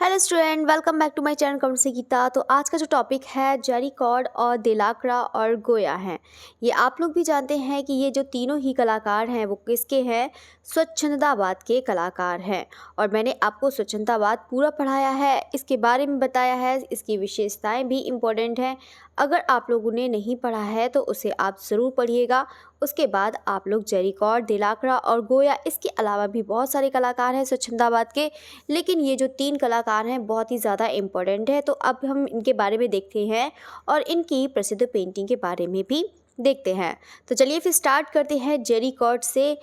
Hello student, welcome back to my channel comment से गीता। तो आज का जो टॉपिक है जेरी कॉर्ड और दिलाकरा और गोया हैं। ये आप लोग भी जानते हैं कि ये जो तीनों ही कलाकार हैं वो किसके हैं, स्वच्छंदाबाद के कलाकार हैं। और मैंने आपको स्वच्छंदाबाद पूरा पढ़ाया है, इसके बारे में बताया है, इसकी विशेषताएं भी इम्पोर्टेंट हैं। अगर आप लोगों ने नहीं पढ़ा है तो उसे आप ज़रूर पढ़िएगा। उसके बाद आप लोग जेरी कॉर्ड, दिलाकरा और गोया, इसके अलावा भी बहुत सारे कलाकार हैं स्वच्छंदाबाद के, लेकिन ये जो तीन कलाकार हैं बहुत ही ज़्यादा इम्पोर्टेंट है। तो अब हम इनके बारे में देखते हैं और इनकी प्रसिद्ध पेंटिंग के बारे में भी देखते हैं। तो चलिए फिर स्टार्ट करते हैं जेरी कॉर्ड से।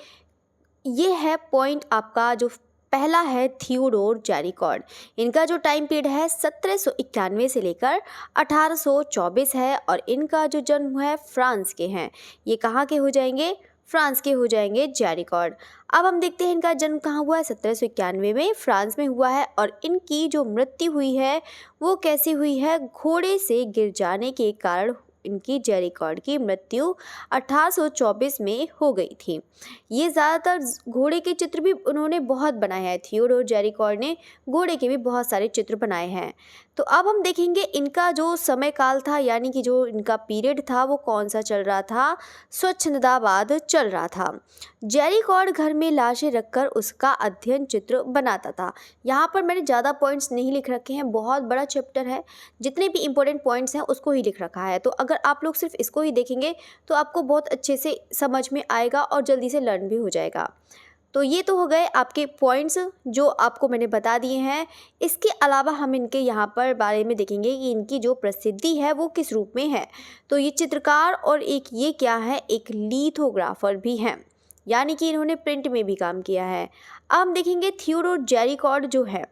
ये है पॉइंट आपका जो पहला है, थियोडोर जेरी कॉर्ड। इनका जो टाइम पीरियड है 1791 से लेकर 1824 है और इनका जो जन्म है फ्रांस के हैं। ये कहाँ के हो जाएंगे? फ्रांस के हो जाएंगे जेरी कॉर्ड। अब हम देखते हैं इनका जन्म कहाँ हुआ है। 1791 में फ्रांस में हुआ है और इनकी जो मृत्यु हुई है वो कैसे हुई है? घोड़े से गिर जाने के कारण इनकी जेरी कॉर्ड की मृत्यु 1824 में हो गई थी। ये ज़्यादातर घोड़े के चित्र भी उन्होंने बहुत बनाए हैं। थियोडोर जेरी कॉर्ड ने घोड़े के भी बहुत सारे चित्र बनाए हैं। तो अब हम देखेंगे इनका जो समय काल था, यानी कि जो इनका पीरियड था वो कौन सा चल रहा था? स्वच्छंदाबाद चल रहा था। जेरी कॉर्ड घर में लाशें रखकर उसका अध्ययन चित्र बनाता था। यहाँ पर मैंने ज़्यादा पॉइंट्स नहीं लिख रखे हैं, बहुत बड़ा चैप्टर है, जितने भी इंपॉर्टेंट पॉइंट्स हैं उसको ही लिख रखा है। तो अगर आप लोग सिर्फ इसको ही देखेंगे तो आपको बहुत अच्छे से समझ में आएगा और जल्दी से लर्न भी हो जाएगा। तो ये तो हो गए आपके पॉइंट्स जो आपको मैंने बता दिए हैं। इसके अलावा हम इनके यहाँ पर बारे में देखेंगे कि इनकी जो प्रसिद्धि है वो किस रूप में है। तो ये चित्रकार और एक ये क्या है, एक लिथोग्राफर भी हैं, यानी कि इन्होंने प्रिंट में भी काम किया है। अब हम देखेंगे थियोडोर जेरी कॉर्ड जो है,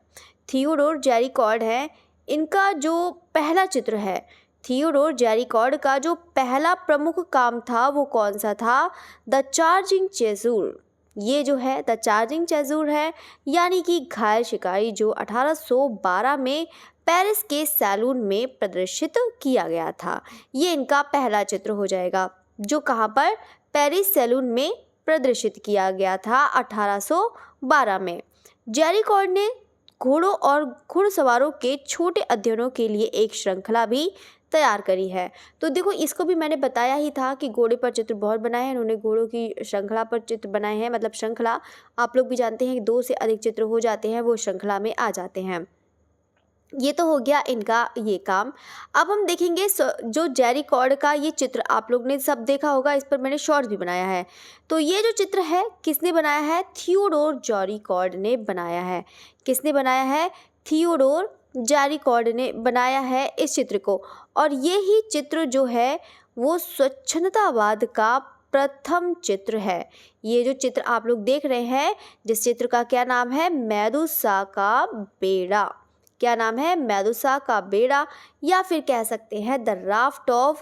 थियोडोर जेरी कॉर्ड है, इनका जो पहला चित्र है, थियोडोर जेरी कॉर्ड का जो पहला प्रमुख काम था वो कौन सा था? द चार्जिंग चेजूर। ये जो है द चार्जिंग चेजूर है, यानी कि घायल शिकारी, जो 1812 में पेरिस के सैलून में प्रदर्शित किया गया था। ये इनका पहला चित्र हो जाएगा, जो कहाँ पर? पेरिस सैलून में प्रदर्शित किया गया था 1812 में। जेरी कॉर्ड ने घोड़ों और घुड़सवारों के छोटे अध्ययनों के लिए एक श्रृंखला भी तैयार करी है। तो देखो, इसको भी मैंने बताया ही था कि घोड़े पर चित्र बहुत बनाए हैं इन्होंने, घोड़ों की श्रृंखला पर चित्र बनाए हैं। मतलब श्रृंखला, आप लोग भी जानते हैं कि 2 से अधिक चित्र हो जाते हैं वो श्रृंखला में आ जाते हैं। ये तो हो गया इनका ये काम। अब हम देखेंगे जो जेरी कॉर्ड का ये चित्र आप लोग ने सब देखा होगा, इस पर मैंने शॉर्ट्स भी बनाया है। तो ये जो चित्र है किसने बनाया है? थियोडोर जेरी कॉर्ड ने बनाया है। किसने बनाया है? थियोडोर जेरी कॉर्ड ने बनाया है इस चित्र को। और ये ही चित्र जो है वो स्वच्छंदाबाद का प्रथम चित्र है। ये जो चित्र आप लोग देख रहे हैं, जिस चित्र का क्या नाम है? मेदुसा का बेड़ा। क्या नाम है? मेदुसा का बेड़ा, या फिर कह सकते हैं द राफ्ट ऑफ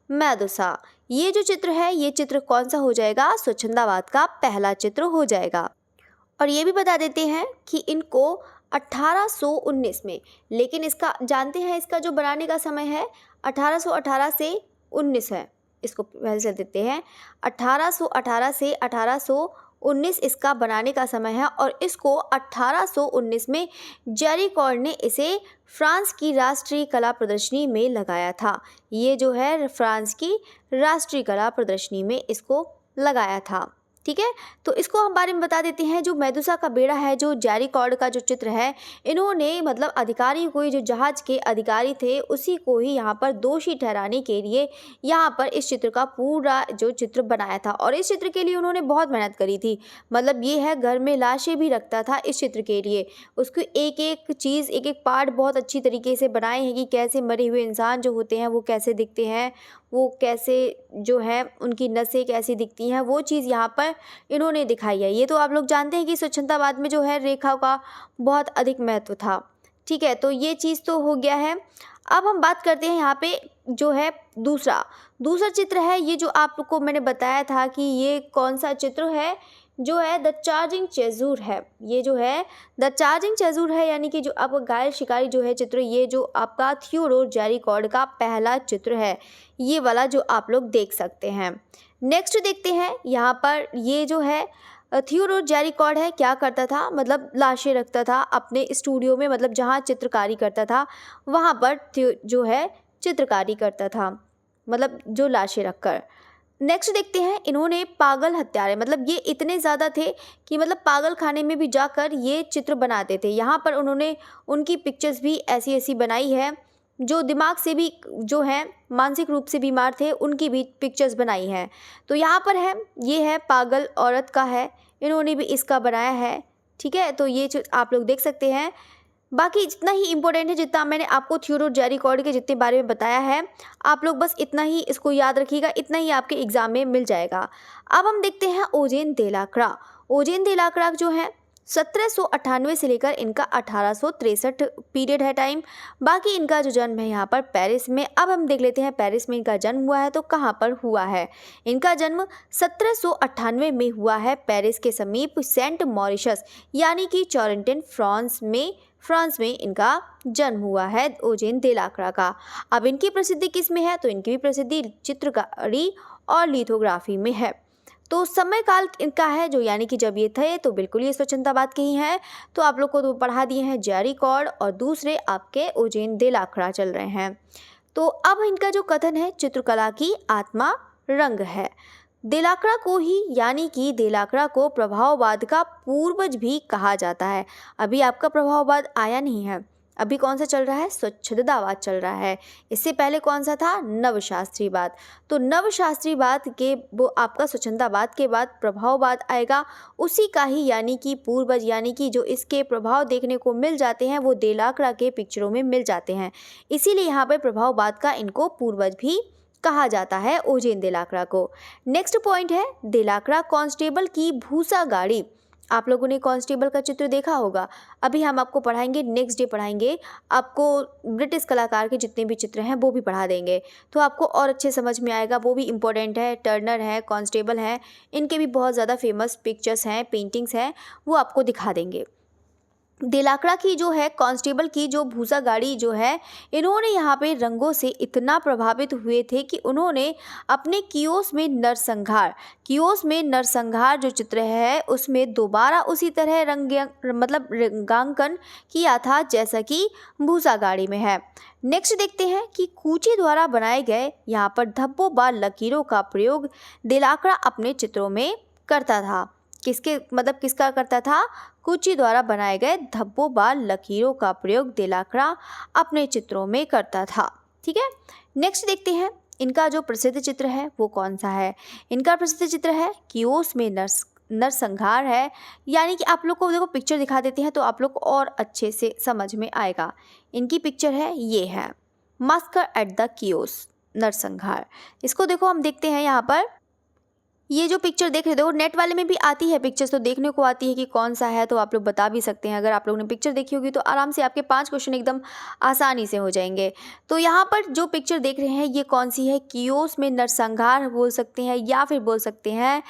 मेदुसा। ये जो चित्र है ये चित्र कौन सा हो जाएगा? स्वच्छंदाबाद का पहला चित्र हो जाएगा। और ये भी बता देते हैं कि इनको 1819 में, लेकिन इसका जानते हैं इसका जो बनाने का समय है 1818 से 19 है। इसको पहले से देते हैं, 1818 से 1819 इसका बनाने का समय है। और इसको 1819 में जेरी कॉर्ड ने इसे फ्रांस की राष्ट्रीय कला प्रदर्शनी में लगाया था। ये जो है फ्रांस की राष्ट्रीय कला प्रदर्शनी में इसको लगाया था। ठीक है, तो इसको हम बारे में बता देते हैं। जो मेदुसा का बेड़ा है, जो जेरी कॉर्ड का जो चित्र है, इन्होंने मतलब अधिकारी को, जो जहाज के अधिकारी थे उसी को ही यहाँ पर दोषी ठहराने के लिए यहाँ पर इस चित्र का पूरा जो चित्र बनाया था। और इस चित्र के लिए उन्होंने बहुत मेहनत करी थी। मतलब ये है, घर में लाशें भी रखता था इस चित्र के लिए। उसको एक एक चीज़, एक एक पार्ट बहुत अच्छी तरीके से बनाए हैं कि कैसे मरे हुए इंसान जो होते हैं वो कैसे दिखते हैं, वो कैसे जो है उनकी नसें कैसी दिखती हैं, वो चीज़ यहाँ पर इन्होंने दिखाई है। ये तो आप लोग जानते हैं कि स्वच्छंदाबाद में जो है रेखा का बहुत अधिक महत्व था। ठीक है, तो ये चीज़ तो हो गया है। अब हम बात करते हैं यहाँ पे जो है दूसरा चित्र है। ये जो आपको मैंने बताया था कि ये कौन सा चित्र है, जो है द चार्जिंग चेजूर है। ये जो है द चार्जिंग चेजूर है, यानी कि जो आपका घायल शिकारी जो है चित्र, ये जो आपका थियोडोर जेरी कॉर्ड का पहला चित्र है, ये वाला जो आप लोग देख सकते हैं। नेक्स्ट देखते हैं यहाँ पर, ये जो है थियोडोर जेरिकॉर्ड है क्या करता था, मतलब लाशें रखता था अपने स्टूडियो में, मतलब जहाँ चित्रकारी करता था वहाँ पर जो है चित्रकारी करता था, मतलब जो लाशें रखकर। नेक्स्ट देखते हैं, इन्होंने पागल हत्यारे, मतलब ये इतने ज़्यादा थे कि मतलब पागल खाने में भी जाकर ये चित्र बनाते थे। यहाँ पर उन्होंने उनकी पिक्चर्स भी ऐसी ऐसी बनाई है, जो दिमाग से भी जो है मानसिक रूप से बीमार थे उनकी भी पिक्चर्स बनाई हैं। तो यहाँ पर है, ये है पागल औरत का है, इन्होंने भी इसका बनाया है। ठीक है, तो ये आप लोग देख सकते हैं। बाकी जितना ही इम्पोर्टेंट है, जितना मैंने आपको थियोडोर जेरिकॉर्ड के जितने बारे में बताया है, आप लोग बस इतना ही इसको याद रखिएगा, इतना ही आपके एग्जाम में मिल जाएगा। अब हम देखते हैं ओजेन देलाक्रा। ओजेन देलाक्रा जो है 1798 से लेकर इनका 1863 पीरियड है टाइम। बाकी इनका जो जन्म है यहाँ पर पेरिस में। अब हम देख लेते हैं पेरिस में इनका जन्म हुआ है तो कहाँ पर हुआ है। इनका जन्म 1798 में हुआ है पेरिस के समीप सेंट मॉरिशस यानी कि टोरंटन फ्रांस में इनका जन्म हुआ है ओजेन देलाक्रा का। अब इनकी प्रसिद्धि किस में है, तो इनकी भी प्रसिद्धि चित्रकारी और लिथोग्राफी में है। तो समय काल इनका है जो, यानी कि जब ये थे तो बिल्कुल ये स्वच्छंदाबाद के ही हैं। तो आप लोग को तो पढ़ा दिए हैं जेरिकॉर्ड और दूसरे आपके ओजेन देलाक्रा चल रहे हैं। तो अब इनका जो कथन है, चित्रकला की आत्मा रंग है। देलाक्रा को ही, यानी कि देलाक्रा को प्रभाववाद का पूर्वज भी कहा जाता है। अभी आपका प्रभाववाद आया नहीं है, अभी कौन सा चल रहा है, स्वच्छंदतावाद चल रहा है। इससे पहले कौन सा था, नवशास्त्रीवाद। तो नवशास्त्रीवाद के वो आपका स्वच्छंदतावाद के बाद प्रभाववाद आएगा, उसी का ही यानी कि पूर्वज, यानी कि जो इसके प्रभाव देखने को मिल जाते हैं वो देलाक्रा के पिक्चरों में मिल जाते हैं। इसीलिए यहाँ पर प्रभाववाद का इनको पूर्वज भी कहा जाता है ओजेन देलाक्रा को। नेक्स्ट पॉइंट है, देलाक्रा कांस्टेबल की भूसा गाड़ी। आप लोगों ने कांस्टेबल का चित्र देखा होगा, अभी हम आपको पढ़ाएंगे, नेक्स्ट डे पढ़ाएंगे आपको ब्रिटिश कलाकार के जितने भी चित्र हैं वो भी पढ़ा देंगे, तो आपको और अच्छे समझ में आएगा। वो भी इम्पोर्टेंट है, टर्नर है, कांस्टेबल है, इनके भी बहुत ज़्यादा फेमस पिक्चर्स हैं, पेंटिंग्स हैं, वो आपको दिखा देंगे। देलाक्रा की जो है कांस्टेबल की जो भूसा गाड़ी जो है, इन्होंने यहाँ पे रंगों से इतना प्रभावित हुए थे कि उन्होंने अपने कियोस में नरसंहार जो चित्र है उसमें दोबारा उसी तरह रंगांकन किया था जैसा कि भूसा गाड़ी में है। नेक्स्ट देखते हैं कि कूची द्वारा बनाए गए यहाँ पर धब्बों व लकीरों का प्रयोग देलाक्रा अपने चित्रों में करता था। किसका करता था, कूची द्वारा बनाए गए धब्बों व लकीरों का प्रयोग देलाक्रा अपने चित्रों में करता था। ठीक है, नेक्स्ट देखते हैं इनका जो प्रसिद्ध चित्र है वो कौन सा है। इनका प्रसिद्ध चित्र है कियोस में नरसंहार है, यानी कि आप लोग को देखो पिक्चर दिखा देते हैं तो आप लोग को और अच्छे से समझ में आएगा। इनकी पिक्चर है, ये है मास्कर एट द कियोस नरसंहार। इसको देखो, हम देखते हैं यहाँ पर ये जो पिक्चर देख रहे हो, नेट वाले में भी आती है पिक्चर्स, तो देखने को आती है कि कौन सा है, तो आप लोग बता भी सकते हैं। अगर आप लोगों ने पिक्चर देखी होगी तो आराम से आपके 5 क्वेश्चन एकदम आसानी से हो जाएंगे। तो यहाँ पर जो पिक्चर देख रहे हैं ये कौन सी है, कियोस में नरसंहार बोल सकते हैं या फिर बोल सकते हैं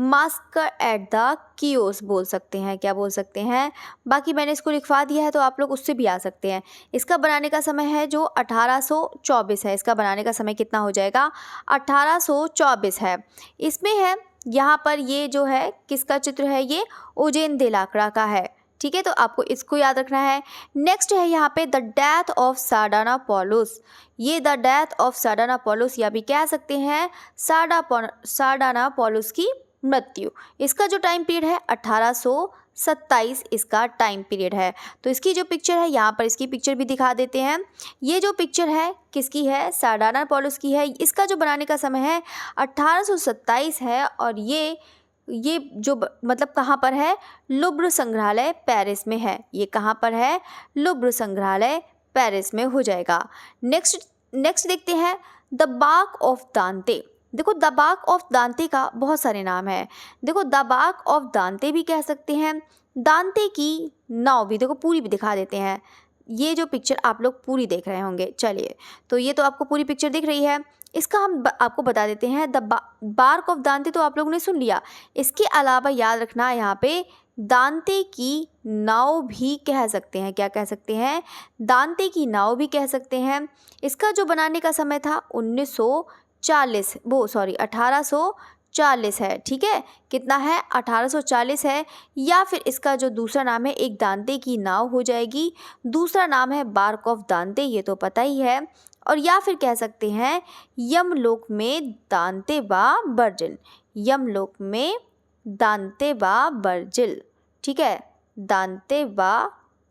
मास्कर एट द कियोस बोल सकते हैं, क्या बोल सकते हैं। बाकी मैंने इसको लिखवा दिया है तो आप लोग उससे भी आ सकते हैं। इसका बनाने का समय है जो 1824 है। इसका बनाने का समय कितना हो जाएगा, 1824 है। इसमें है यहाँ पर ये जो है किसका चित्र है, ये ओजेन देलाक्रा का है। ठीक है, तो आपको इसको याद रखना है। नेक्स्ट है यहाँ पे द डेथ ऑफ सार्डानापोलिस। ये द डेथ ऑफ सार्डानापोलिस या भी कह सकते हैं सार्डानापोलिस की मृत्यु। इसका जो टाइम पीरियड है 1827 इसका टाइम पीरियड है। तो इसकी जो पिक्चर है यहाँ पर, इसकी पिक्चर भी दिखा देते हैं। ये जो पिक्चर है किसकी है, सार्डानापोलिस की है। इसका जो बनाने का समय है 1827 है और ये जो मतलब कहाँ पर है, लुब्र संग्रहालय पेरिस में है। ये कहाँ पर है, लुब्र संग्रहालय पेरिस में हो जाएगा। नेक्स्ट देखते हैं द बाग ऑफ दांते। देखो द बाग ऑफ दांते का बहुत सारे नाम है। देखो द बाग ऑफ दांते भी कह सकते हैं, दांते की नाव भी, देखो पूरी भी दिखा देते हैं। ये जो पिक्चर आप लोग पूरी देख रहे होंगे, चलिए तो ये तो आपको पूरी पिक्चर दिख रही है। इसका हम आपको बता देते हैं द बार्क ऑफ दांते, तो आप लोगों ने सुन लिया। इसके अलावा याद रखना यहाँ पे दांते की नाव भी कह सकते हैं, क्या कह सकते हैं, दांते की नाव भी कह सकते हैं। इसका जो बनाने का समय था 1840 1840 है, ठीक है। कितना है? 1840 है। या फिर इसका जो दूसरा नाम है, एक दांते की नाव हो जाएगी, दूसरा नाम है बार्क ऑफ दांते, ये तो पता ही है। और या फिर कह सकते हैं यमलोक में दांते बा बर्जिल, यमलोक में दांते बा बर्जिल, ठीक है, दांते बा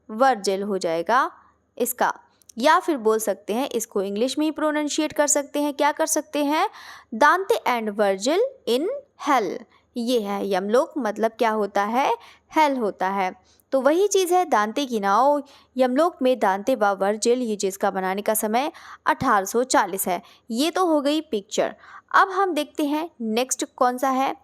वर्जिल हो जाएगा इसका। या फिर बोल सकते हैं, इसको इंग्लिश में ही प्रोनाउंशिएट कर सकते हैं, क्या कर सकते हैं? दांते एंड वर्जिल इन हेल, ये है यमलोक, मतलब क्या होता है? हेल होता है। तो वही चीज़ है, दांते की नाव, यमलोक में दांते व वर्जिल, ये जिसका बनाने का समय 1840 है। ये तो हो गई पिक्चर। अब हम देखते हैं नेक्स्ट कौन सा है,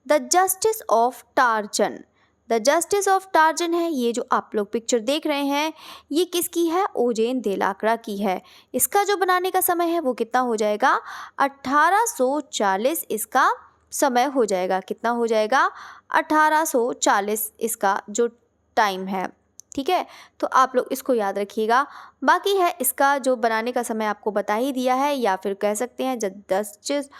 the justice of torsion. The justice of torsion है, ये जो आप लोग पिक्चर देख रहे हैं, ये किसकी है? ओजेन देलाक्रा की है। इसका जो बनाने का समय है वो कितना हो जाएगा? 1840 इसका समय हो जाएगा। कितना हो जाएगा? 1840 इसका जो टाइम है, ठीक है। तो आप लोग इसको याद रखिएगा। बाकी है इसका जो बनाने का समय आपको बता ही दिया है, या फिर कह सकते हैं जस्टिस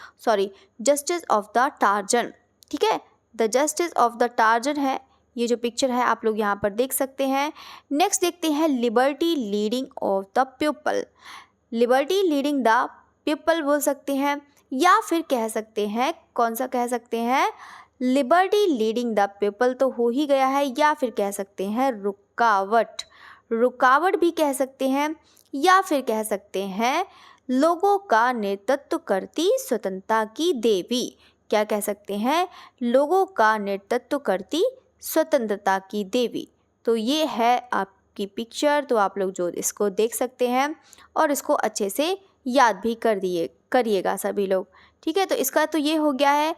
ऑफ द टार्जन, ठीक है। The justice of the torsion है, ये जो पिक्चर है आप लोग यहाँ पर देख सकते हैं। नेक्स्ट देखते हैं liberty leading of the people. Liberty leading the people बोल सकते हैं, या फिर कह सकते हैं, कौन सा कह सकते हैं? लिबर्टी लीडिंग द पीपल तो हो ही गया है। या फिर कह सकते हैं रुकावट, रुकावट भी कह सकते हैं। या फिर कह सकते हैं लोगों का नेतृत्व करती स्वतंत्रता की देवी, क्या कह सकते हैं? लोगों का नेतृत्व करती स्वतंत्रता की देवी। तो ये है आपकी पिक्चर, तो आप लोग जो इसको देख सकते हैं और इसको अच्छे से याद भी करिएगा सभी लोग, ठीक है। तो इसका तो ये हो गया है,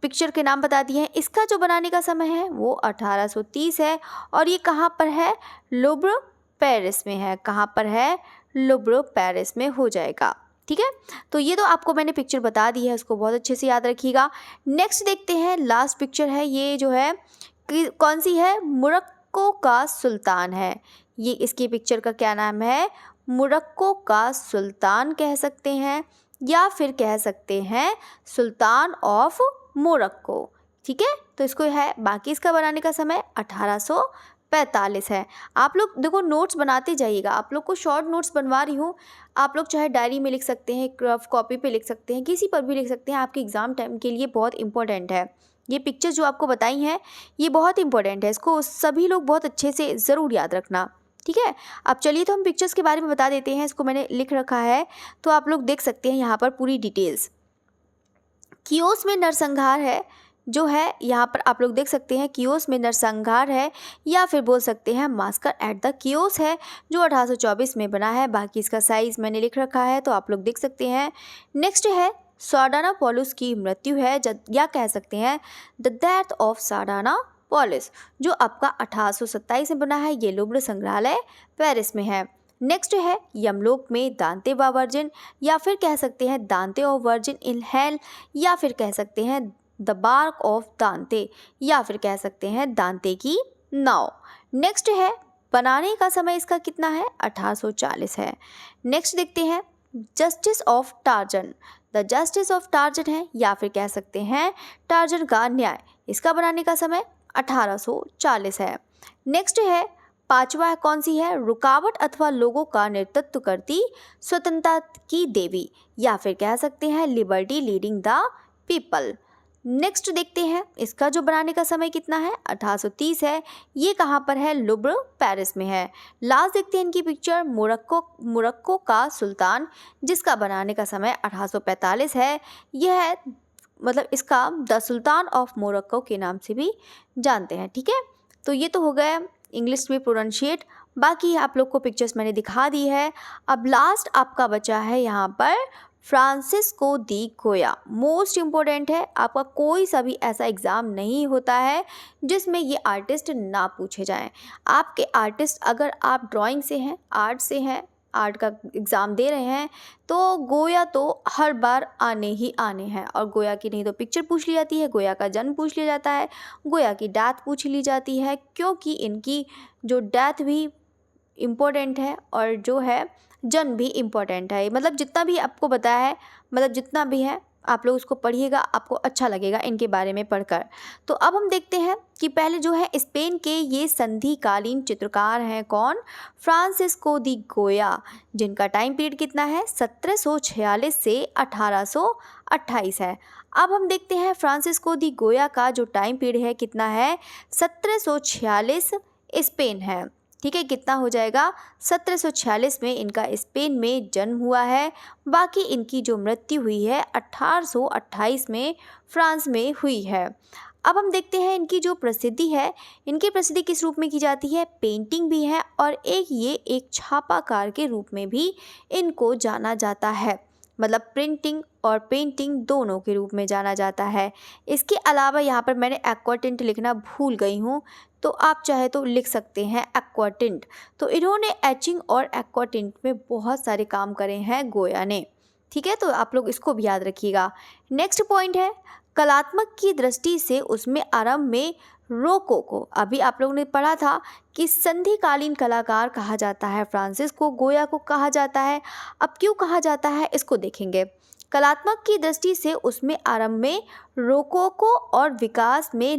पिक्चर के नाम बता दिए हैं। इसका जो बनाने का समय है वो 1830 है, और ये कहाँ पर है? लुव्र पेरिस में है। कहाँ पर है? लुव्र पेरिस में हो जाएगा, ठीक है। तो ये तो आपको मैंने पिक्चर बता दी है, उसको बहुत अच्छे से याद रखिएगा। नेक्स्ट देखते हैं, लास्ट पिक्चर है, ये जो है कौन सी है? मोरक्को का सुल्तान है। ये इसकी पिक्चर का क्या नाम है? मोरक्को का सुल्तान कह सकते हैं, या फिर कह सकते हैं सुल्तान ऑफ मोरक्को, ठीक है। तो इसको है, बाकी इसका बनाने का समय 1845 है। आप लोग देखो नोट्स बनाते जाइएगा, आप लोग को शॉर्ट नोट्स बनवा रही हूँ, आप लोग चाहे डायरी में लिख सकते हैं, रफ कॉपी पे लिख सकते हैं, किसी पर भी लिख सकते हैं, आपके एग्ज़ाम टाइम के लिए बहुत इंपॉर्टेंट है। ये पिक्चर जो आपको बताई हैं ये बहुत इंपॉर्टेंट है, इसको सभी लोग बहुत अच्छे से ज़रूर याद रखना, ठीक है। अब चलिए तो हम पिक्चर्स के बारे में बता देते हैं, इसको मैंने लिख रखा है तो आप लोग देख सकते हैं यहाँ पर पूरी डिटेल्स। कियोस में नरसंहार है, जो है यहाँ पर आप लोग देख सकते हैं, कियोस में नरसंहार है, या फिर बोल सकते हैं मास्कर एट द कियोस है, जो 1824 में बना है। बाकी इसका साइज़ मैंने लिख रखा है तो आप लोग देख सकते हैं। नेक्स्ट है सार्डानापोलिस की मृत्यु है, या कह सकते हैं द डेथ ऑफ सार्डानापोलिस, जो आपका 1827 में बना है। ये लुव्र संग्रहालय पेरिस में है। नेक्स्ट है यमलोक में दांते व वर्जिन, या फिर कह सकते हैं दांते ऑफ वर्जिन इन हेल, या फिर कह सकते हैं द बार्क ऑफ दांते, या फिर कह सकते हैं दांते की नाव। नेक्स्ट है बनाने का समय इसका कितना है? 1840 है। नेक्स्ट देखते हैं justice of torsion. The justice of torsion है, या फिर कह सकते हैं टार्जन का न्याय, इसका बनाने का समय 1840 है। नेक्स्ट है पांचवा कौन सी है? रुकावट अथवा लोगों का नेतृत्व करती स्वतंत्रता की देवी, या फिर कह सकते हैं liberty leading the people. Next देखते हैं इसका जो बनाने का समय कितना है? 1830 है। ये कहाँ पर है? लुव्र पेरिस में है। लास्ट देखते हैं इनकी पिक्चर, मोरक्को का सुल्तान, जिसका बनाने का समय 1845 है। यह है मतलब इसका द सुल्तान ऑफ मोरक्को के नाम से भी जानते हैं, ठीक है। तो ये तो हो गया इंग्लिश में प्रोनाउंशिएट। बाकी आप लोग को पिक्चर्स मैंने दिखा दी है। अब लास्ट आपका बचा है यहाँ पर फ्रांसिस्को दी गोया। मोस्ट इम्पोर्टेंट है, आपका कोई सा भी ऐसा एग्ज़ाम नहीं होता है जिसमें ये आर्टिस्ट ना पूछे जाएं। आपके आर्टिस्ट अगर आप ड्राइंग से हैं, आर्ट से हैं, आर्ट का एग्ज़ाम दे रहे हैं, तो गोया तो हर बार आने ही आने हैं। और गोया की नहीं तो पिक्चर पूछ ली जाती है, गोया का जन्म पूछ लिया जाता है, गोया की डेथ पूछ ली जाती है, क्योंकि इनकी जो डेथ भी इम्पोर्टेंट है और जो है जन्म भी इम्पोर्टेंट है। मतलब जितना भी आपको बताया है, मतलब जितना भी है आप लोग उसको पढ़िएगा, आपको अच्छा लगेगा इनके बारे में पढ़कर। तो अब हम देखते हैं कि पहले जो है स्पेन के ये संधिकालीन चित्रकार हैं कौन, फ्रांसिस्को दी गोया, जिनका टाइम पीरियड कितना है 1746 से 1828 है। अब हम देखते हैं फ्रांसिस्को दी गोया का जो टाइम पीरियड है कितना है 1746 स्पेन है। ठीक है, कितना हो जाएगा 1746 में इनका स्पेन में जन्म हुआ है। बाकी इनकी जो मृत्यु हुई है 1828 में फ्रांस में हुई है। अब हम देखते हैं इनकी जो प्रसिद्धि है, इनकी प्रसिद्धि किस रूप में की जाती है, पेंटिंग भी है और एक छापाकार के रूप में भी इनको जाना जाता है। मतलब प्रिंटिंग और पेंटिंग दोनों के रूप में जाना जाता है। इसके अलावा यहाँ पर मैंने एक्वाटिंट लिखना भूल गई हूँ, तो आप चाहे तो लिख सकते हैं एक्वाटिंट। तो इन्होंने एचिंग और एक्वाटिंट में बहुत सारे काम करे हैं गोया ने। ठीक है, तो आप लोग इसको भी याद रखिएगा। नेक्स्ट पॉइंट है कलात्मक की दृष्टि से उसमें आरंभ में रोकोको। अभी आप लोगों ने पढ़ा था कि संधिकालीन कलाकार कहा जाता है फ्रांसिस्को गोया को कहा जाता है। अब क्यों कहा जाता है इसको देखेंगे। कलात्मक की दृष्टि से उसमें आरंभ में रोकोको और विकास में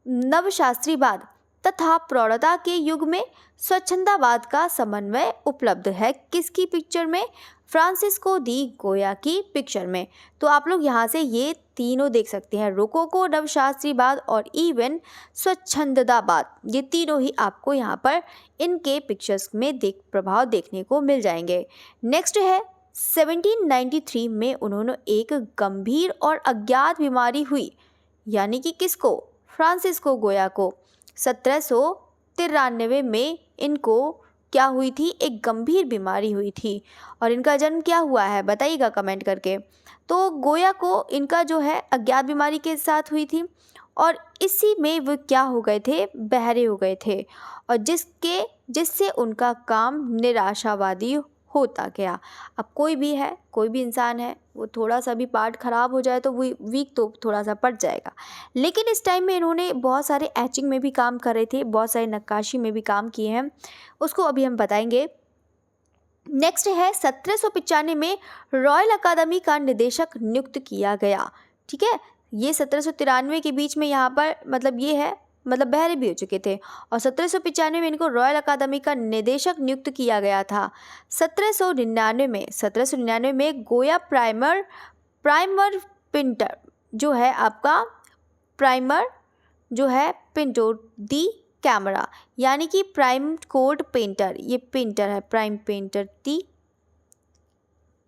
नवशास्त्रीवाद तथा प्रौढ़ता के युग में स्वच्छंदावाद का समन्वय उपलब्ध है। किसकी पिक्चर में, फ्रांसिस्को दी गोया की पिक्चर में। तो आप लोग यहाँ से ये तीनों देख सकते हैं, रोकोको, नवशास्त्रीवाद और इवन स्वच्छंदतावाद, ये तीनों ही आपको यहाँ पर इनके पिक्चर्स में प्रभाव देखने को मिल जाएंगे। नेक्स्ट है 1793 में उन्होंने एक गंभीर और अज्ञात बीमारी हुई, यानी कि किसको, फ्रांसिस्को गोया को। 1793 में इनको क्या हुई थी, एक गंभीर बीमारी हुई थी। और इनका जन्म क्या हुआ है बताइएगा कमेंट करके। तो गोया को इनका जो है अज्ञात बीमारी के साथ हुई थी और इसी में वो क्या हो गए थे, बहरे हो गए थे, और जिससे उनका काम निराशावादी होता गया। अब कोई भी इंसान है, वो थोड़ा सा भी पार्ट ख़राब हो जाए तो वो वीक तो थोड़ा सा पड़ जाएगा। लेकिन इस टाइम में इन्होंने बहुत सारे एचिंग में भी काम कर रहे थे, बहुत सारे नक्काशी में भी काम किए हैं, उसको अभी हम बताएंगे। नेक्स्ट है 1795 में रॉयल अकादमी का निदेशक नियुक्त किया गया। ठीक है, ये 1793 के बीच में यहाँ पर मतलब ये है, मतलब बहरे भी हो चुके थे, और 1795 में इनको रॉयल अकादमी का निदेशक नियुक्त किया गया था। 1799 में गोया प्राइमर प्रिंटर जो है आपका, प्राइमर जो है पिंटो दी कैमरा, यानी कि प्राइम कोड पेंटर, ये पेंटर है, प्राइम पेंटर दी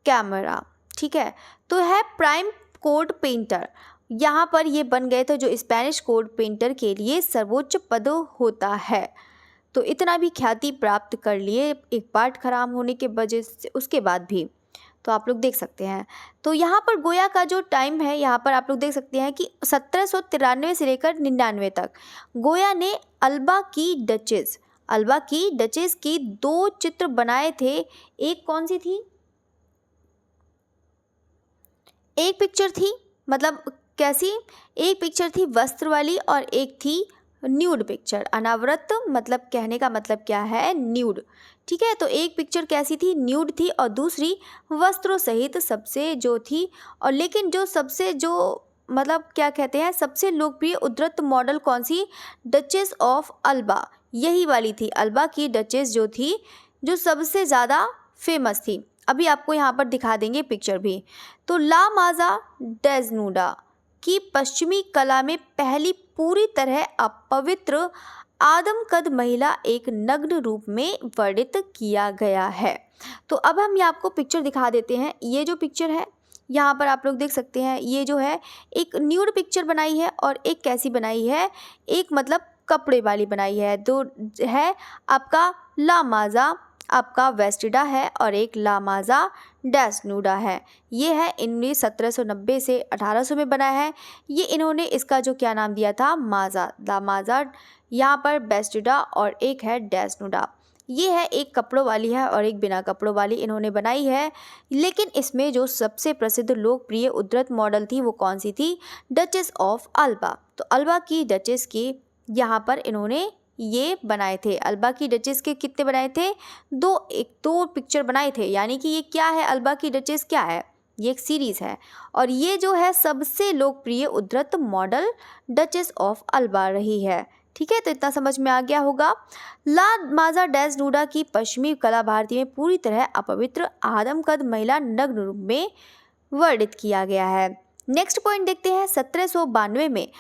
कैमरा। ठीक है, तो है प्राइम कोड पेंटर, यहाँ पर ये बन गए थे, जो स्पेनिश कोड पेंटर के लिए सर्वोच्च पद होता है। तो इतना भी ख्याति प्राप्त कर लिए एक पार्ट खराब होने के वजह से, उसके बाद भी। तो आप लोग देख सकते हैं। तो यहाँ पर गोया का जो टाइम है, यहाँ पर आप लोग देख सकते हैं कि 1793 से लेकर 99 तक गोया ने अल्बा की डचेस की 2 चित्र बनाए थे। एक कौन सी थी, एक पिक्चर थी, मतलब कैसी, एक पिक्चर थी वस्त्र वाली और एक थी न्यूड पिक्चर, अनावृत, मतलब कहने का मतलब क्या है, न्यूड। ठीक है, तो एक पिक्चर कैसी थी, न्यूड थी, और दूसरी वस्त्रों सहित सबसे जो थी। और लेकिन जो सबसे जो मतलब क्या कहते हैं, सबसे लोकप्रिय उद्धृत मॉडल कौन सी, डचेस ऑफ अल्बा, यही वाली थी। अल्बा की डचेस जो थी, जो सबसे ज़्यादा फेमस थी। अभी आपको यहाँ पर दिखा देंगे पिक्चर भी। तो ला माजा डेज़नुडा की पश्चिमी कला में पहली पूरी तरह अपवित्र आदमकद महिला एक नग्न रूप में वर्णित किया गया है। तो अब हम ये आपको पिक्चर दिखा देते हैं। ये जो पिक्चर है यहाँ पर आप लोग देख सकते हैं, ये जो है एक न्यूड पिक्चर बनाई है और एक कैसी बनाई है, एक मतलब कपड़े वाली बनाई है। दो है आपका ला माजा, आपका वेस्टिडा है, और एक ला माजा डेस्नुडा है। ये है इनने 1790 से 1800 में बनाया है। ये इन्होंने इसका जो क्या नाम दिया था, माजा, ला माजा, यहाँ पर वेस्टिडा, और एक है डेस्नुडा। ये है एक कपड़ों वाली है और एक बिना कपड़ों वाली इन्होंने बनाई है। लेकिन इसमें जो सबसे प्रसिद्ध लोकप्रिय उद्धृत मॉडल थी वो कौन सी थी, डचेस ऑफ अल्बा। तो अल्बा की डचेस की यहाँ पर इन्होंने ये बनाए थे। अल्बा की डचेस के कितने बनाए थे, दो पिक्चर बनाए थे। यानी कि ये क्या है, अल्बा की डचेस क्या है, ये एक सीरीज़ है और ये जो है सबसे लोकप्रिय उद्धृत मॉडल डचेस ऑफ अल्बा रही है। ठीक है, तो इतना समझ में आ गया होगा। ला माजा डेज नूडा की पश्चिमी कला भारतीय में पूरी तरह अपवित्र आदमकद महिला नग्न रूप में वर्णित किया गया है। नेक्स्ट पॉइंट देखते हैं। 1792 में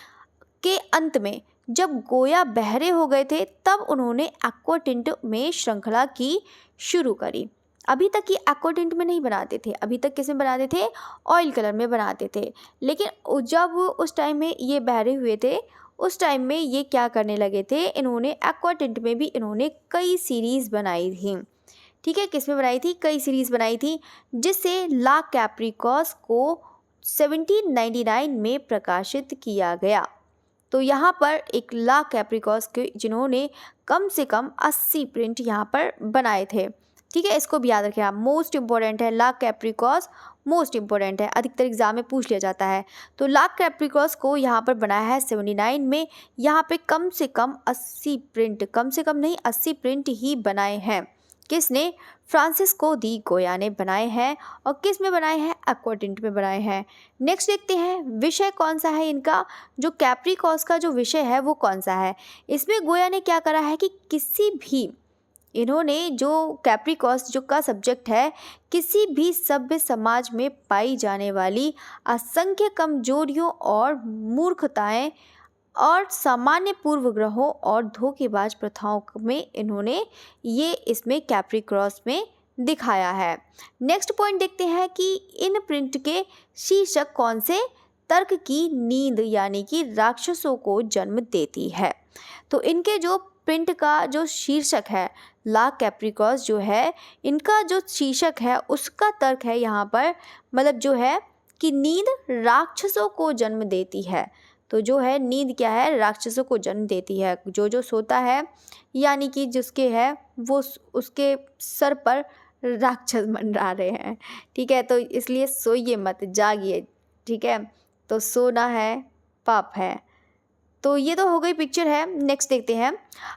के अंत में जब गोया बहरे हो गए थे तब उन्होंने एक्वाटिंट में श्रृंखला की शुरू करी। अभी तक ये एक्वाटिंट में नहीं बनाते थे, अभी तक किस में बनाते थे, ऑयल कलर में बनाते थे। लेकिन जब उस टाइम में ये बहरे हुए थे उस टाइम में ये क्या करने लगे थे, इन्होंने एक्वाटिंट में भी इन्होंने कई सीरीज़ बनाई थी। ठीक है, किस में बनाई थी, कई सीरीज़ बनाई थी, जिससे ला कैप्रिकॉस को 1799 में प्रकाशित किया गया। तो यहाँ पर एक ला कैप्रिकॉस के जिन्होंने कम से कम 80 प्रिंट यहाँ पर बनाए थे। ठीक है, इसको भी याद रखें आप, मोस्ट इंपॉर्टेंट है ला कैप्रिकॉस, मोस्ट इंपॉर्टेंट है, अधिकतर एग्जाम में पूछ लिया जाता है। तो ला कैप्रिकॉस को यहाँ पर बनाया है 79 में। यहाँ पे कम से कम 80 प्रिंट, कम से कम नहीं 80 प्रिंट ही बनाए हैं। किसने, फ्रांसिस्को दी गोया ने बनाए हैं। और किस में बनाए हैं, एक्वाटिंट में बनाए हैं। नेक्स्ट देखते हैं विषय कौन सा है इनका, जो कैप्रिकॉस का जो विषय है वो कौन सा है। इसमें गोया ने क्या करा है कि किसी भी, इन्होंने जो कैप्रिकॉस जो का सब्जेक्ट है, किसी भी सभ्य समाज में पाई जाने वाली असंख्य कमजोरियों और मूर्खताएं और सामान्य पूर्वग्रहों और धोखेबाज प्रथाओं में इन्होंने ये इसमें कैप्रिकॉस में दिखाया है। नेक्स्ट पॉइंट देखते हैं कि इन प्रिंट के शीर्षक कौन से तर्क की नींद यानी कि राक्षसों को जन्म देती है। तो इनके जो प्रिंट का जो शीर्षक है, ला कैप्रिकॉस जो है, इनका जो शीर्षक है उसका तर्क है यहाँ पर, मतलब जो है कि नींद राक्षसों को जन्म देती है। तो जो है नींद क्या है, राक्षसों को जन्म देती है। जो जो सोता है यानी कि जिसके है वो उसके सर पर राक्षस मंडरा रहे हैं। ठीक है, तो इसलिए सोइए मत, जागिए। ठीक है, तो सोना है पाप है। तो ये तो हो गई पिक्चर है। नेक्स्ट देखते हैं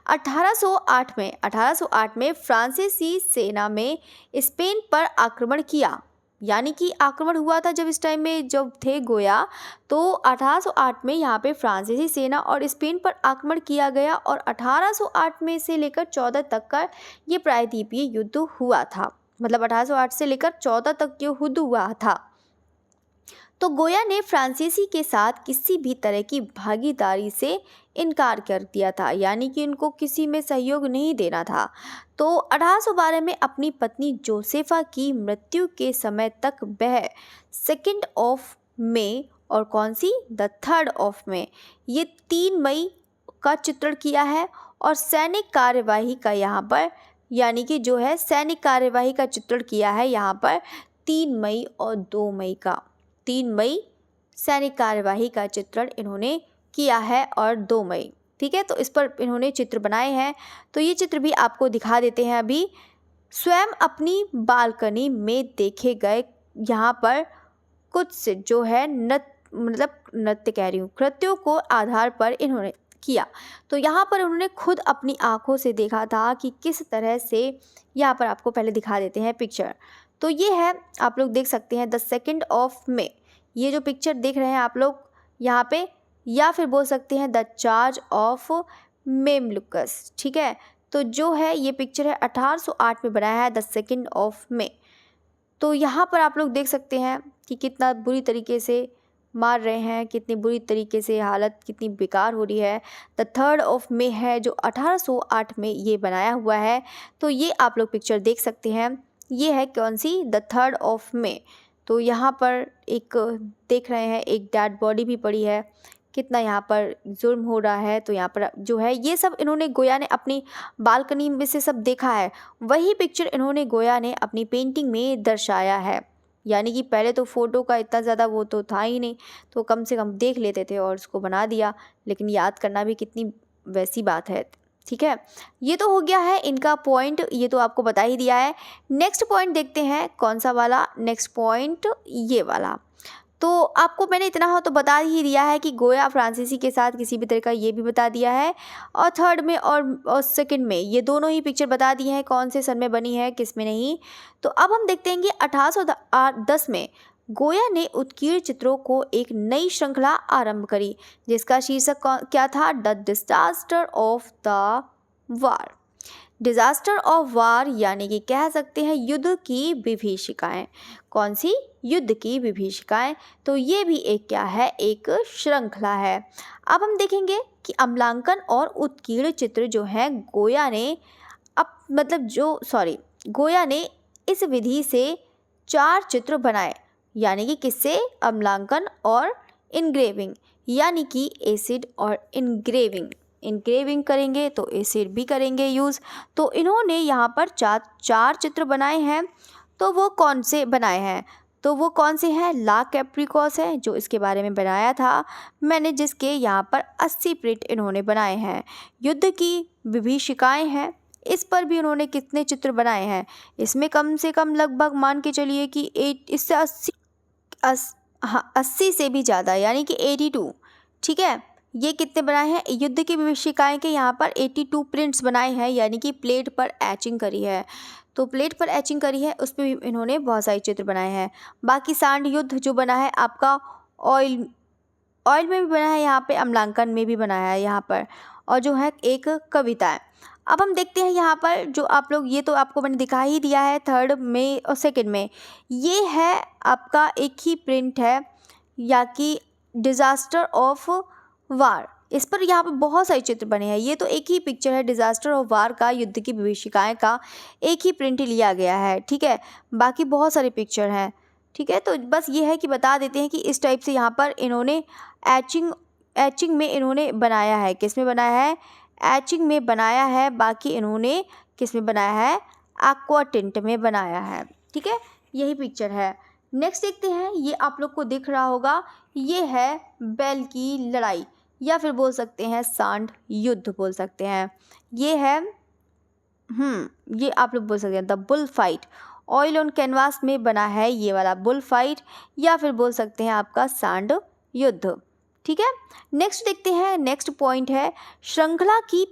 1808 में फ्रांसीसी सेना में स्पेन पर आक्रमण किया, यानी कि आक्रमण हुआ था जब इस टाइम में जब थे गोया, तो 1808 में यहाँ पे फ्रांसीसी सेना और स्पेन पर आक्रमण किया गया और 1808 में से लेकर 14 तक का ये प्रायद्वीपीय युद्ध हुआ था। मतलब 1808 से लेकर 14 तक ये युद्ध हुआ था। तो गोया ने फ्रांसीसी के साथ किसी भी तरह की भागीदारी से इनकार कर दिया था, यानी कि उनको किसी में सहयोग नहीं देना था। तो 1812 में अपनी पत्नी जोसेफा की मृत्यु के समय तक वह 2 ऑफ मई और कौन सी, द 3 ऑफ मई, ये 3 मई का चित्रण किया है। और सैनिक कार्यवाही का यहाँ पर, यानी कि जो है सैनिक कार्यवाही का चित्रण किया है यहाँ पर 3 मई और 2 मई का। 3 मई सैनिक कार्यवाही का चित्रण इन्होंने किया है और 2 मई। ठीक है, तो इस पर इन्होंने चित्र बनाए हैं। तो ये चित्र भी आपको दिखा देते हैं अभी। स्वयं अपनी बालकनी में देखे गए यहाँ पर कुछ से जो है नृत्य कह रही हूँ, कृत्यों को आधार पर इन्होंने किया। तो यहाँ पर उन्होंने खुद अपनी आँखों से देखा था कि किस तरह से, यहाँ पर आपको पहले दिखा देते हैं पिक्चर। तो ये है, आप लोग देख सकते हैं द 2 ऑफ मई, ये जो पिक्चर देख रहे हैं आप लोग यहाँ पे, या फिर बोल सकते हैं द चार्ज ऑफ मेमलुकस। ठीक है, तो जो है ये पिक्चर है 1808 में बनाया है द 2 ऑफ मई। तो यहाँ पर आप लोग देख सकते हैं कि कितना बुरी तरीके से मार रहे हैं, कितनी बुरी तरीके से हालत कितनी बेकार हो रही है। द 3 ऑफ मई है जो 1808 में ये बनाया हुआ है। तो ये आप लोग पिक्चर देख सकते हैं, ये है कौन सी, द 3 ऑफ मई। तो यहाँ पर एक देख रहे हैं एक डेड बॉडी भी पड़ी है, कितना यहाँ पर जुर्म हो रहा है। तो यहाँ पर जो है ये सब इन्होंने गोया ने अपनी बालकनी में से सब देखा है, वही पिक्चर इन्होंने गोया ने अपनी पेंटिंग में दर्शाया है। यानी कि पहले तो फ़ोटो का इतना ज़्यादा वो तो था ही नहीं, तो कम से कम देख लेते थे और उसको बना दिया, लेकिन याद करना भी कितनी वैसी बात है। ठीक है, ये तो हो गया है इनका पॉइंट, ये तो आपको बता ही दिया है। नेक्स्ट पॉइंट देखते हैं कौन सा वाला, नेक्स्ट पॉइंट ये वाला। तो आपको मैंने इतना हो तो बता ही दिया है कि गोया फ्रांसीसी के साथ किसी भी तरह का, ये भी बता दिया है। और 3 में और 2 में ये दोनों ही पिक्चर बता दिए हैं कौन से सन में बनी है किस में नहीं। तो अब हम देखते हैं कि 1810 में गोया ने उत्कीर्ण चित्रों को एक नई श्रृंखला आरंभ करी जिसका शीर्षक क्या था? The disaster of the war. Disaster of war यानी कि कह सकते हैं युद्ध की विभीषिकाएं। कौन सी? युद्ध की विभीषिकाएं। तो ये भी एक क्या है? एक श्रृंखला है। अब हम देखेंगे कि अम्लांकन और उत्कीर्ण चित्र जो हैं गोया ने इस विधि से 4 चित्र बनाए, यानी कि किससे? अम्लांकन और इनग्रेविंग, यानी कि एसिड और इनग्रेविंग करेंगे तो एसिड भी करेंगे यूज़। तो इन्होंने यहाँ पर चार चित्र बनाए हैं। तो वो कौन से बनाए हैं? तो वो कौन से हैं? ला कैप्रिकॉस है जो इसके बारे में बनाया था मैंने, जिसके यहाँ पर 80 प्रिंट इन्होंने बनाए हैं। युद्ध की विभीषिकाएं हैं, इस पर भी उन्होंने कितने चित्र बनाए हैं? इसमें कम से कम लगभग मान के चलिए कि 80 से भी ज़्यादा, यानी कि 82। ठीक है, ये कितने बनाए हैं? युद्ध की विभीषिकाएं के यहाँ पर 82 प्रिंट्स बनाए हैं, यानी कि प्लेट पर एचिंग करी है। तो प्लेट पर एचिंग करी है, उस पर भी इन्होंने बहुत सारे चित्र बनाए हैं। बाकी सांड युद्ध जो बना है आपका ऑयल में भी बना है, यहाँ पे अम्लांकन में भी बनाया है यहाँ पर, और जो है एक कविता है। अब हम देखते हैं यहाँ पर जो आप लोग, ये तो आपको मैंने दिखा ही दिया है 3rd में और 2nd में। ये है आपका एक ही प्रिंट है, या कि डिज़ास्टर ऑफ वार। इस पर यहाँ पर बहुत सारे चित्र बने हैं। ये तो एक ही पिक्चर है डिज़ास्टर ऑफ वार का, युद्ध की विभीषिकाएं का एक ही प्रिंट लिया गया है। ठीक है, बाकी बहुत सारे पिक्चर हैं। ठीक है, तो बस ये है कि बता देते हैं कि इस टाइप से यहाँ पर इन्होंने एचिंग में इन्होंने बनाया है। किस में बनाया है? एचिंग में बनाया है। बाकी इन्होंने किस में बनाया है? एक्वा टिंट में बनाया है। ठीक है, यही पिक्चर है। नेक्स्ट देखते हैं, ये आप लोग को दिख रहा होगा, ये है बैल की लड़ाई, या फिर बोल सकते हैं सांड युद्ध बोल सकते हैं। ये है ये आप लोग बोल सकते हैं the bull fight. Oil on canvas में बना है ये वाला बुल फाइट, या फिर बोल सकते हैं आपका सांड युद्ध। ठीक है, नेक्स्ट देखते हैं। नेक्स्ट पॉइंट है श्रृंखला की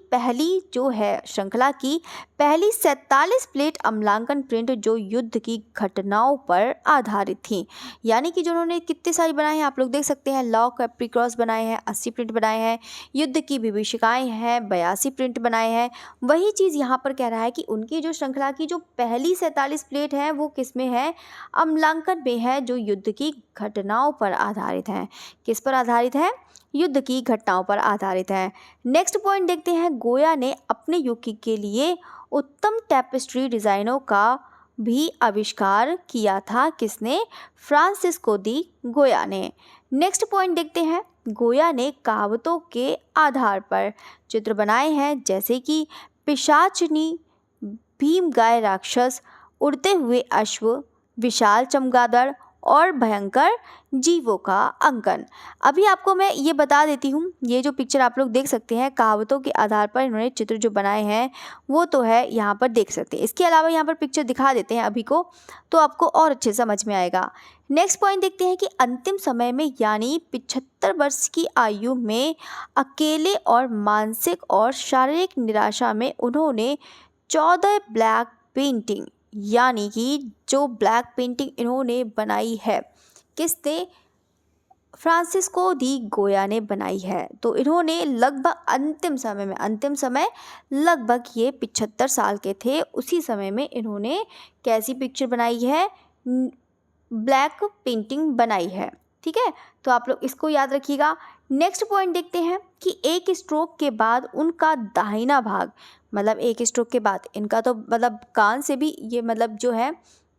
पहली 47 प्लेट अम्लांकन प्रिंट जो युद्ध की घटनाओं पर आधारित थी। यानी कि जो उन्होंने कितने सारी बनाए हैं आप लोग देख सकते हैं। लॉ कैप्रिकॉस बनाए हैं, 80 प्रिंट बनाए हैं। युद्ध की विभीषिकाएं हैं, 82 प्रिंट बनाए हैं। वही चीज़ यहाँ पर कह रहा है कि उनकी जो श्रृंखला की जो पहली 47 प्लेट हैं वो किस में है? अम्लांकन में है, जो युद्ध की घटनाओं पर आधारित हैं। किस पर आधारित है? युद्ध की घटनाओं पर आधारित है। नेक्स्ट पॉइंट देखते हैं, गोया ने अपने युग के लिए उत्तम टैपेस्ट्री डिज़ाइनों का भी आविष्कार किया था। किसने? फ्रांसिस्को दी गोया ने। नेक्स्ट पॉइंट देखते हैं, गोया ने कहावतों के आधार पर चित्र बनाए हैं, जैसे कि पिशाचनी, भीम गाय राक्षस, उड़ते हुए अश्व, विशाल चमगादड़ और भयंकर जीवों का अंकन। अभी आपको मैं ये बता देती हूँ, ये जो पिक्चर आप लोग देख सकते हैं कहावतों के आधार पर इन्होंने चित्र जो बनाए हैं वो तो है यहाँ पर देख सकते हैं। इसके अलावा यहाँ पर पिक्चर दिखा देते हैं अभी को, तो आपको और अच्छे समझ में आएगा। नेक्स्ट पॉइंट देखते हैं कि अंतिम समय में यानी 75 वर्ष की आयु में अकेले और मानसिक और शारीरिक निराशा में उन्होंने 14 ब्लैक पेंटिंग, यानी कि जो ब्लैक पेंटिंग इन्होंने बनाई है, किसने? फ्रांसिस्को दी गोया ने बनाई है। तो इन्होंने लगभग अंतिम समय लगभग ये 75 साल के थे, उसी समय में इन्होंने कैसी पिक्चर बनाई है? ब्लैक पेंटिंग बनाई है। ठीक है, तो आप लोग इसको याद रखिएगा। नेक्स्ट पॉइंट देखते हैं कि एक स्ट्रोक के बाद उनका दाहिना भाग, मतलब एक स्ट्रोक के बाद इनका तो मतलब कान से भी ये मतलब जो है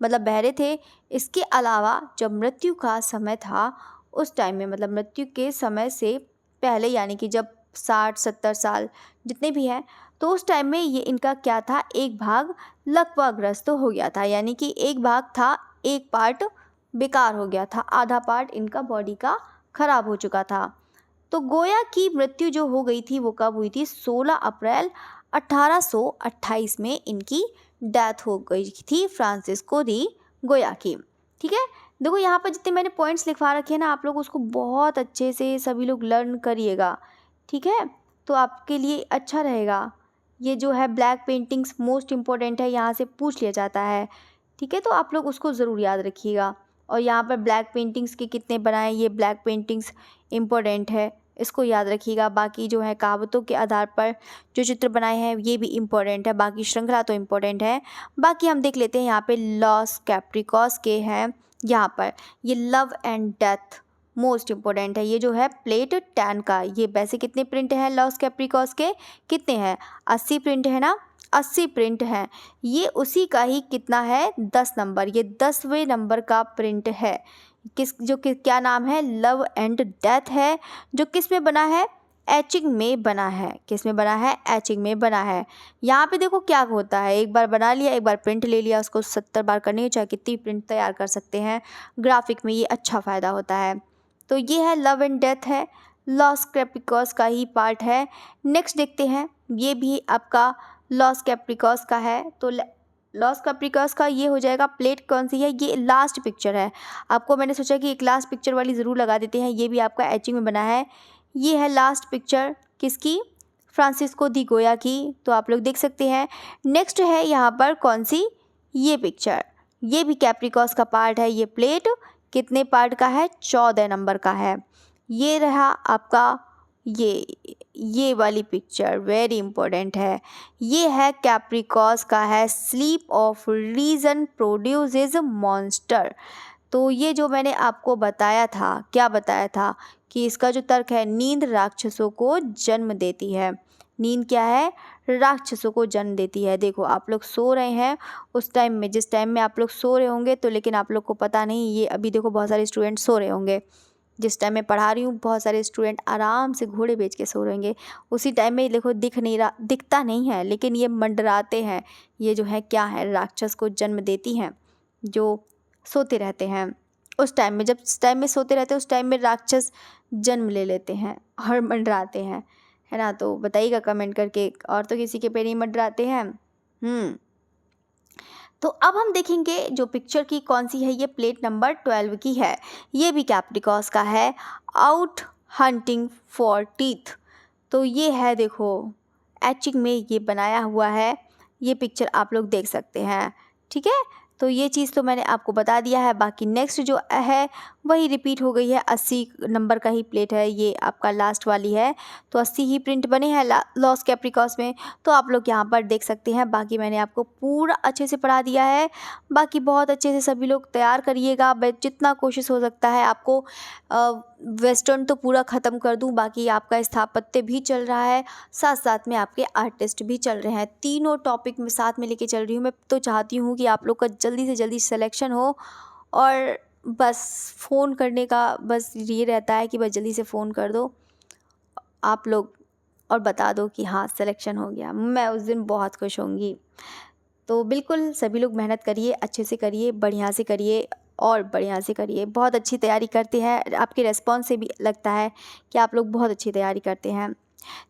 मतलब बहरे थे। इसके अलावा जब मृत्यु का समय था उस टाइम में, मतलब मृत्यु के समय से पहले, यानी कि जब 60-70 साल जितने भी हैं, तो उस टाइम में ये इनका क्या था? एक भाग लकवाग्रस्त हो गया था, यानी कि एक भाग था, एक पार्ट बेकार हो गया था, आधा पार्ट इनका बॉडी का खराब हो चुका था। तो गोया की मृत्यु जो हो गई थी वो कब हुई थी? 16 अप्रैल 1828 में इनकी डेथ हो गई थी, फ्रांसिस्को दी गोया की। ठीक है, देखो यहाँ पर जितने मैंने पॉइंट्स लिखवा रखे हैं ना, आप लोग उसको बहुत अच्छे से सभी लोग लर्न करिएगा। ठीक है, तो आपके लिए अच्छा रहेगा। ये जो है ब्लैक पेंटिंग्स मोस्ट इम्पॉर्टेंट है, यहाँ से पूछ लिया जाता है। ठीक है, तो आप लोग उसको ज़रूर याद रखिएगा। और यहाँ पर ब्लैक पेंटिंग्स के कितने बनाए, ये ब्लैक पेंटिंग्स इम्पोर्टेंट है, इसको याद रखिएगा। बाकी जो है कहावतों के आधार पर जो चित्र बनाए हैं ये भी इम्पोर्टेंट है, बाकी श्रृंखला तो इम्पोर्टेंट है। बाकी हम देख लेते हैं यहाँ पे लॉस कैप्रिकॉस के हैं, यहाँ पर ये love and death most important है। ये जो है प्लेट 10 का, ये वैसे कितने प्रिंट हैं लॉस कैप्रिकॉस के, कितने हैं 80 प्रिंट है ना, 80 प्रिंट हैं। ये उसी का ही कितना है 10 नंबर, ये 10वें नंबर का प्रिंट है। क्या नाम है, लव एंड डेथ है, जो किस में बना है, एचिंग में बना है। किस में बना है, एचिंग में बना है। यहाँ पे देखो क्या होता है, एक बार बना लिया, एक बार प्रिंट ले लिया, उसको 70 बार करनी है, चाहे कितनी प्रिंट तैयार कर सकते हैं। ग्राफिक में ये अच्छा फ़ायदा होता है। तो ये है लव एंड डेथ है, लॉस कैप्रिकॉस का ही पार्ट है। नेक्स्ट देखते हैं, ये भी आपका लॉस कैप्रिकॉस का है। तो लॉस कैप्रिकॉस का ये हो जाएगा, प्लेट कौन सी है, ये लास्ट पिक्चर है। आपको मैंने सोचा कि एक लास्ट पिक्चर वाली ज़रूर लगा देते हैं, ये भी आपका एचिंग में बना है। ये है लास्ट पिक्चर किसकी, फ्रांसिस्को दी गोया की, तो आप लोग देख सकते हैं। नेक्स्ट है यहाँ पर कौन सी, ये पिक्चर, ये भी कैप्रिकॉस का पार्ट है। ये प्लेट कितने पार्ट का है, 14 नंबर का है। ये रहा आपका ये वाली पिक्चर वेरी इंपॉर्टेंट है, ये है कैप्रिकॉस का है, sleep of reason produces monster. तो ये जो मैंने आपको बताया था, क्या बताया था कि इसका जो तर्क है, नींद राक्षसों को जन्म देती है। नींद क्या है, राक्षसों को जन्म देती है। देखो आप लोग सो रहे हैं उस टाइम में, जिस टाइम में आप लोग सो रहे होंगे, तो लेकिन आप लोग को पता नहीं, ये अभी देखो बहुत सारे स्टूडेंट सो रहे होंगे। जिस टाइम मैं पढ़ा रही हूँ बहुत सारे स्टूडेंट आराम से घोड़े बेच के सो रहेंगे, उसी टाइम में देखो दिखता नहीं है, लेकिन ये मंडराते हैं। ये जो है क्या है, राक्षस को जन्म देती हैं, जो सोते रहते हैं उस टाइम में। जब टाइम में सोते रहते हैं उस टाइम में राक्षस जन्म ले लेते हैं और मंडराते हैं, है ना। तो बताइएगा कमेंट करके, और तो किसी के पे नहीं मंडराते हैं। तो अब हम देखेंगे जो पिक्चर की कौन सी है, ये प्लेट नंबर 12 की है। ये भी कैप्रिकॉस का है, आउट हंटिंग फॉर टीथ। तो ये है देखो एचिंग में ये बनाया हुआ है, ये पिक्चर आप लोग देख सकते हैं, ठीक है। तो ये चीज़ तो मैंने आपको बता दिया है। बाकी नेक्स्ट जो है वही रिपीट हो गई है, 80 नंबर का ही प्लेट है, ये आपका लास्ट वाली है। तो 80 ही प्रिंट बने हैं लॉस कैप्रिकॉस में, तो आप लोग यहाँ पर देख सकते हैं। बाकी मैंने आपको पूरा अच्छे से पढ़ा दिया है। बाकी बहुत अच्छे से सभी लोग तैयार करिएगा, जितना कोशिश हो सकता है आपको। वेस्टर्न तो पूरा ख़त्म कर दूं, बाकी आपका स्थापत्य भी चल रहा है, साथ साथ में आपके आर्टिस्ट भी चल रहे हैं। तीनों टॉपिक में साथ में लेके चल रही हूँ। मैं तो चाहती हूँ कि आप लोग का जल्दी से जल्दी सिलेक्शन हो, और बस फ़ोन करने का बस ये रहता है कि बस जल्दी से फ़ोन कर दो आप लोग और बता दो कि हाँ सिलेक्शन हो गया। मैं उस दिन बहुत खुश होंगी। तो बिल्कुल सभी लोग मेहनत करिए, अच्छे से करिए, बढ़िया से करिए और बढ़िया से करिए। बहुत अच्छी तैयारी करते हैं, आपके रिस्पॉन्स से भी लगता है कि आप लोग बहुत अच्छी तैयारी करते हैं।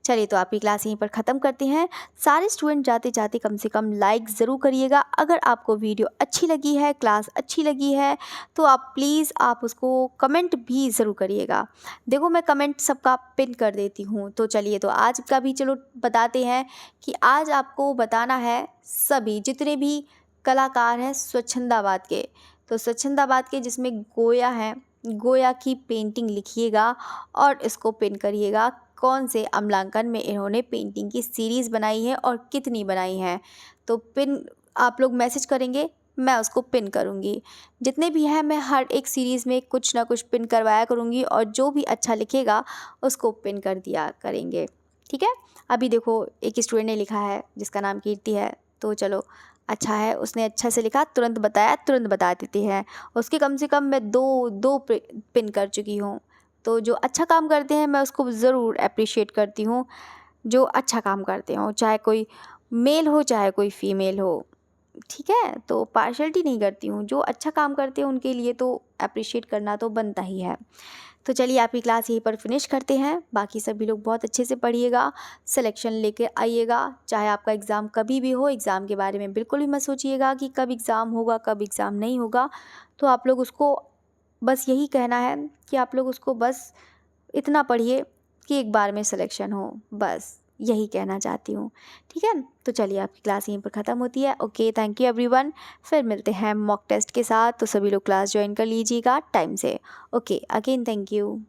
चलिए तो आपकी क्लास यहीं पर ख़त्म करते हैं। सारे स्टूडेंट जाते जाते कम से कम लाइक ज़रूर करिएगा। अगर आपको वीडियो अच्छी लगी है, क्लास अच्छी लगी है, तो आप प्लीज़ आप उसको कमेंट भी ज़रूर करिएगा। देखो मैं कमेंट सबका पिन कर देती हूँ। तो चलिए तो आज का भी चलो बताते हैं कि आज आपको बताना है सभी जितने भी कलाकार हैं स्वच्छंदाबाद के, तो स्वच्छंदाबाद के जिसमें गोया हैं, गोया की पेंटिंग लिखिएगा और इसको पिन करिएगा। कौन से अम्लांकन में इन्होंने पेंटिंग की सीरीज़ बनाई है और कितनी बनाई है, तो पिन आप लोग मैसेज करेंगे, मैं उसको पिन करूँगी। जितने भी हैं मैं हर एक सीरीज़ में कुछ ना कुछ पिन करवाया करूँगी, और जो भी अच्छा लिखेगा उसको पिन कर दिया करेंगे, ठीक है। अभी देखो एक स्टूडेंट ने लिखा है जिसका नाम कीर्ति है, तो चलो अच्छा है, उसने अच्छा से लिखा, तुरंत बताया, तुरंत बता देती है। उसके कम से कम मैं दो पिन कर चुकी हूँ। तो जो अच्छा काम करते हैं मैं उसको ज़रूर अप्रिशिएट करती हूँ, जो अच्छा काम करते हो, चाहे कोई मेल हो चाहे कोई फीमेल हो, ठीक है। तो पार्शलिटी नहीं करती हूँ, जो अच्छा काम करते हैं उनके लिए तो अप्रिशिएट करना तो बनता ही है। तो चलिए आपकी क्लास यहीं पर फिनिश करते हैं। बाकी सभी लोग बहुत अच्छे से पढ़िएगा, सिलेक्शन लेके आइएगा। चाहे आपका एग्ज़ाम कभी भी हो, एग्ज़ाम के बारे में बिल्कुल भी मत सोचिएगा कि कब एग्ज़ाम होगा कब एग्ज़ाम नहीं होगा। तो आप लोग उसको बस यही कहना है कि आप लोग उसको बस इतना पढ़िए कि एक बार में सिलेक्शन हो, बस यही कहना चाहती हूँ। ठीक है, तो चलिए आपकी क्लास यहीं पर ख़त्म होती है। Okay, thank you everyone. फिर मिलते हैं मॉक टेस्ट के साथ, तो सभी लोग क्लास ज्वाइन कर लीजिएगा टाइम से। Okay, again thank you.